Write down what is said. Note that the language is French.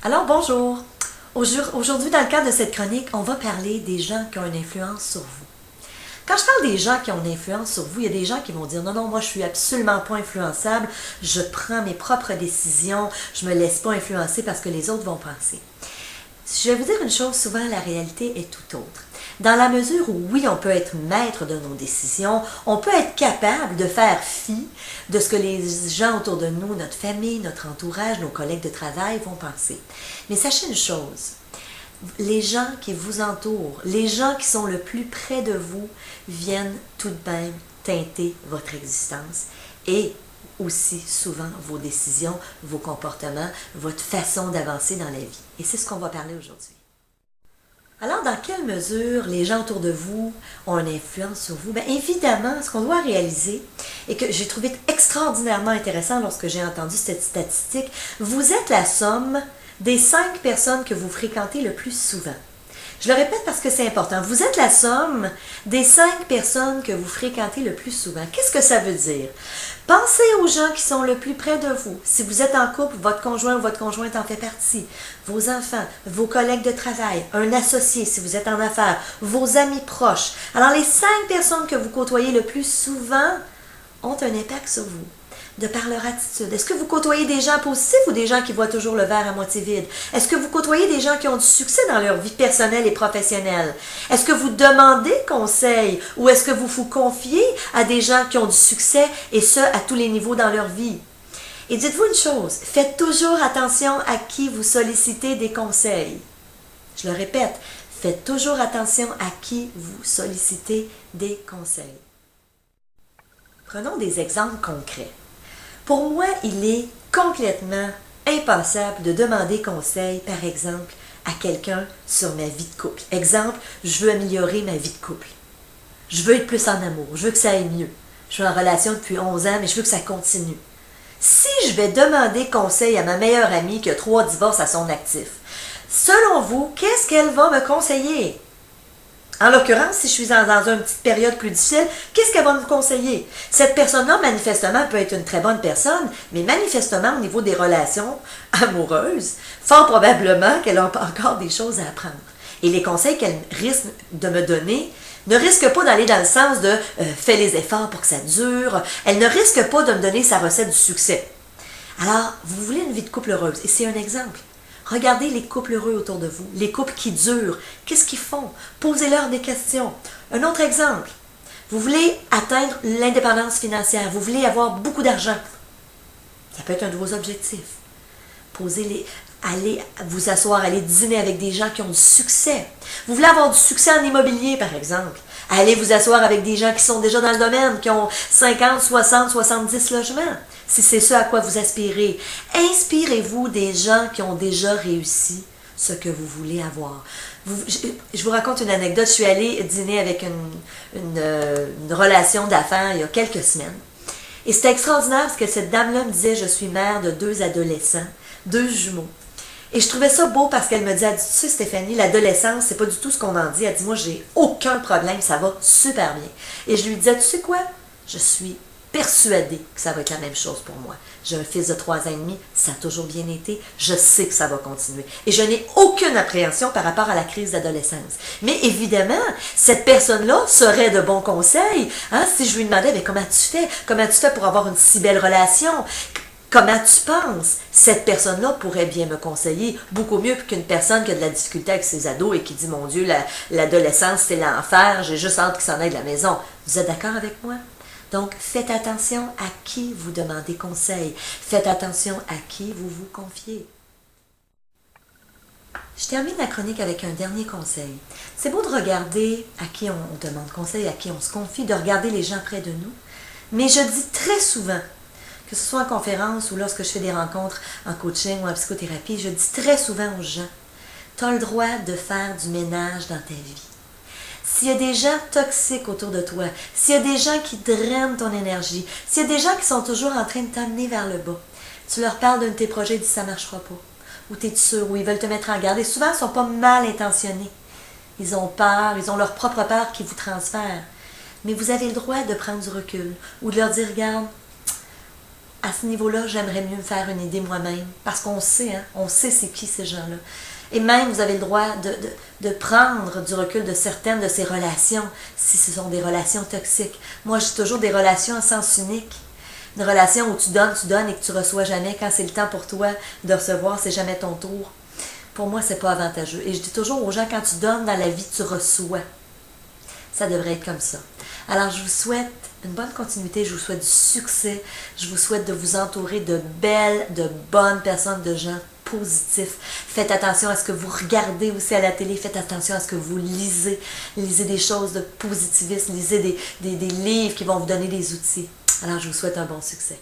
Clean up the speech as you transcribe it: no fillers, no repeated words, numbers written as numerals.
Alors bonjour! Aujourd'hui, dans le cadre de cette chronique, on va parler des gens qui ont une influence sur vous. Quand je parle des gens qui ont une influence sur vous, il y a des gens qui vont dire « Non, non, moi je suis absolument pas influençable, je prends mes propres décisions, je me laisse pas influencer parce que les autres vont penser. » Je vais vous dire une chose, souvent la réalité est tout autre. Dans la mesure où, oui, on peut être maître de nos décisions, on peut être capable de faire fi de ce que les gens autour de nous, notre famille, notre entourage, nos collègues de travail vont penser. Mais sachez une chose, les gens qui vous entourent, les gens qui sont le plus près de vous, viennent tout de même teinter votre existence et aussi souvent vos décisions, vos comportements, votre façon d'avancer dans la vie. Et c'est ce qu'on va parler aujourd'hui. Alors, dans quelle mesure les gens autour de vous ont une influence sur vous? Bien, évidemment, ce qu'on doit réaliser, et que j'ai trouvé extraordinairement intéressant lorsque j'ai entendu cette statistique, vous êtes la somme des 5 personnes que vous fréquentez le plus souvent. Je le répète parce que c'est important. Vous êtes la somme des 5 personnes que vous fréquentez le plus souvent. Qu'est-ce que ça veut dire? Pensez aux gens qui sont le plus près de vous. Si vous êtes en couple, votre conjoint ou votre conjointe en fait partie. Vos enfants, vos collègues de travail, un associé si vous êtes en affaires, vos amis proches. Alors les 5 personnes que vous côtoyez le plus souvent ont un impact sur vous, de par leur attitude. Est-ce que vous côtoyez des gens positifs ou des gens qui voient toujours le verre à moitié vide? Est-ce que vous côtoyez des gens qui ont du succès dans leur vie personnelle et professionnelle? Est-ce que vous demandez conseil ou est-ce que vous vous confiez à des gens qui ont du succès et ce, à tous les niveaux dans leur vie? Et dites-vous une chose, faites toujours attention à qui vous sollicitez des conseils. Je le répète, faites toujours attention à qui vous sollicitez des conseils. Prenons des exemples concrets. Pour moi, il est complètement impensable de demander conseil, par exemple, à quelqu'un sur ma vie de couple. Exemple, je veux améliorer ma vie de couple. Je veux être plus en amour, je veux que ça aille mieux. Je suis en relation depuis 11 ans, mais je veux que ça continue. Si je vais demander conseil à ma meilleure amie qui a 3 divorces à son actif, selon vous, qu'est-ce qu'elle va me conseiller? En l'occurrence, si je suis dans une petite période plus difficile, qu'est-ce qu'elle va me conseiller? Cette personne-là, manifestement, peut être une très bonne personne, mais manifestement, au niveau des relations amoureuses, fort probablement qu'elle a encore des choses à apprendre. Et les conseils qu'elle risque de me donner ne risquent pas d'aller dans le sens de fais les efforts pour que ça dure. Elle ne risque pas de me donner sa recette du succès. Alors, vous voulez une vie de couple heureuse, et c'est un exemple. Regardez les couples heureux autour de vous, les couples qui durent. Qu'est-ce qu'ils font? Posez-leur des questions. Un autre exemple. Vous voulez atteindre l'indépendance financière. Vous voulez avoir beaucoup d'argent. Ça peut être un de vos objectifs. Allez vous asseoir, allez dîner avec des gens qui ont du succès. Vous voulez avoir du succès en immobilier, par exemple. Allez vous asseoir avec des gens qui sont déjà dans le domaine, qui ont 50, 60, 70 logements. Si c'est ce à quoi vous aspirez, inspirez-vous des gens qui ont déjà réussi ce que vous voulez avoir. Je vous raconte une anecdote. Je suis allée dîner avec une relation d'affaires il y a quelques semaines. Et c'était extraordinaire parce que cette dame-là me disait « Je suis mère de 2 adolescents, 2 jumeaux. » Et je trouvais ça beau parce qu'elle me dit, tu sais Stéphanie, l'adolescence, c'est pas du tout ce qu'on en dit. Elle dit, moi, j'ai aucun problème, ça va super bien. Et je lui disais, tu sais quoi? Je suis persuadée que ça va être la même chose pour moi. J'ai un fils de 3 ans et demi, ça a toujours bien été, je sais que ça va continuer. Et je n'ai aucune appréhension par rapport à la crise d'adolescence. Mais évidemment, cette personne-là serait de bons conseils. Hein? Si je lui demandais, mais comment tu fais? Comment tu fais pour avoir une si belle relation? Comment tu penses? Cette personne-là pourrait bien me conseiller beaucoup mieux qu'une personne qui a de la difficulté avec ses ados et qui dit, mon Dieu, l'adolescence, c'est l'enfer, j'ai juste hâte qu'ils s'en aillent de la maison. Vous êtes d'accord avec moi? Donc, faites attention à qui vous demandez conseil. Faites attention à qui vous vous confiez. Je termine la chronique avec un dernier conseil. C'est beau de regarder à qui on demande conseil, à qui on se confie, de regarder les gens près de nous. Mais je dis très souvent, que ce soit en conférence ou lorsque je fais des rencontres en coaching ou en psychothérapie, je dis très souvent aux gens, tu as le droit de faire du ménage dans ta vie. S'il y a des gens toxiques autour de toi, s'il y a des gens qui drainent ton énergie, s'il y a des gens qui sont toujours en train de t'amener vers le bas, tu leur parles d'un de tes projets et dis ça ne marchera pas. Ou tu es sûr, ou ils veulent te mettre en garde. Et souvent, ils ne sont pas mal intentionnés. Ils ont peur, ils ont leur propre peur qui vous transfère. Mais vous avez le droit de prendre du recul ou de leur dire, regarde, à ce niveau-là, j'aimerais mieux me faire une idée moi-même. Parce qu'on sait, hein, on sait c'est qui ces gens-là. Et même, vous avez le droit de prendre du recul de certaines de ces relations, si ce sont des relations toxiques. Moi, j'ai toujours des relations à sens unique. Une relation où tu donnes et que tu reçois jamais. Quand c'est le temps pour toi de recevoir, c'est jamais ton tour. Pour moi, c'est pas avantageux. Et je dis toujours aux gens, quand tu donnes dans la vie, tu reçois. Ça devrait être comme ça. Alors, je vous souhaite une bonne continuité, je vous souhaite du succès, je vous souhaite de vous entourer de belles, de bonnes personnes, de gens positifs. Faites attention à ce que vous regardez aussi à la télé, faites attention à ce que vous lisez. Lisez des choses de positivisme, lisez des livres qui vont vous donner des outils. Alors, je vous souhaite un bon succès.